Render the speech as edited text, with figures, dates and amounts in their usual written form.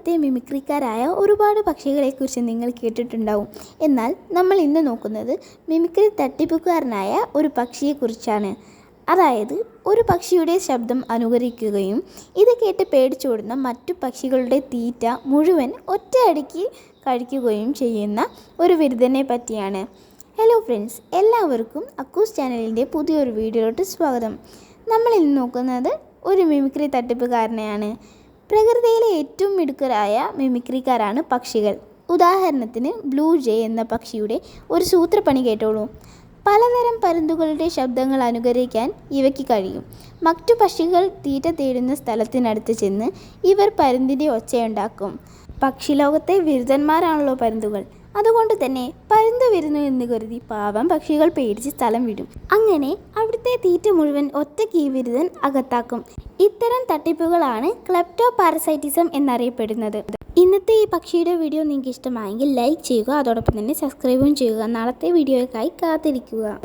കാലത്തെ മിമിക്രിക്കാരായ ഒരുപാട് പക്ഷികളെക്കുറിച്ച് നിങ്ങൾ കേട്ടിട്ടുണ്ടാവും. എന്നാൽ നമ്മൾ ഇന്ന് നോക്കുന്നത് മിമിക്രി തട്ടിപ്പുകാരനായ ഒരു പക്ഷിയെക്കുറിച്ചാണ്. അതായത് ഒരു പക്ഷിയുടെ ശബ്ദം അനുകരിക്കുകയും ഇത് കേട്ട് പേടിച്ചോടുന്ന മറ്റു പക്ഷികളുടെ തീറ്റ മുഴുവൻ ഒറ്റയടിക്ക് കഴിക്കുകയും ചെയ്യുന്ന ഒരു വിരുദ്ധനെ പറ്റിയാണ്. ഹലോ ഫ്രണ്ട്സ്, എല്ലാവർക്കും അക്കൂസ് ചാനലിൻ്റെ പുതിയൊരു വീഡിയോയിലോട്ട് സ്വാഗതം. നമ്മൾ ഇന്ന് നോക്കുന്നത് ഒരു മിമിക്രി തട്ടിപ്പുകാരനെയാണ്. പ്രകൃതിയിലെ ഏറ്റവും മിടുക്കരായ മിമിക്രിക്കാരാണ് പക്ഷികൾ. ഉദാഹരണത്തിന് ബ്ലൂ ജേ എന്ന പക്ഷിയുടെ ഒരു സൂത്രപ്പണി കേട്ടോളൂ. പലതരം പരുന്തുകളുടെ ശബ്ദങ്ങൾ അനുകരിക്കാൻ ഇവയ്ക്ക് കഴിയും. മറ്റു പക്ഷികൾ തീറ്റ തേടുന്ന സ്ഥലത്തിനടുത്ത് ചെന്ന് ഇവർ പരുന്തിൻ്റെ ഒച്ചയുണ്ടാക്കും. പക്ഷിലോകത്തെ വിരുദ്ധന്മാരാണല്ലോ പരുന്തുകൾ. അതുകൊണ്ട് തന്നെ പരുന്ത് വരുന്നു എന്ന് കരുതി പാവം പക്ഷികൾ പേടിച്ച് സ്ഥലം വിടും. അങ്ങനെ അവിടുത്തെ തീറ്റ മുഴുവൻ ഒറ്റയ്ക്ക് ഈ വിരുദ്ധൻ അകത്താക്കും. ഇത്തരം തട്ടിപ്പുകളാണ് ക്ലെപ്റ്റോ പാരസൈറ്റിസം എന്നറിയപ്പെടുന്നത്. ഇന്നത്തെ ഈ പക്ഷിയുടെ വീഡിയോ നിങ്ങൾക്ക് ഇഷ്ടമായെങ്കിൽ ലൈക്ക് ചെയ്യുക, അതോടൊപ്പം തന്നെ സബ്സ്ക്രൈബും ചെയ്യുക. നാളത്തെ വീഡിയോയ്ക്കായി കാത്തിരിക്കുക.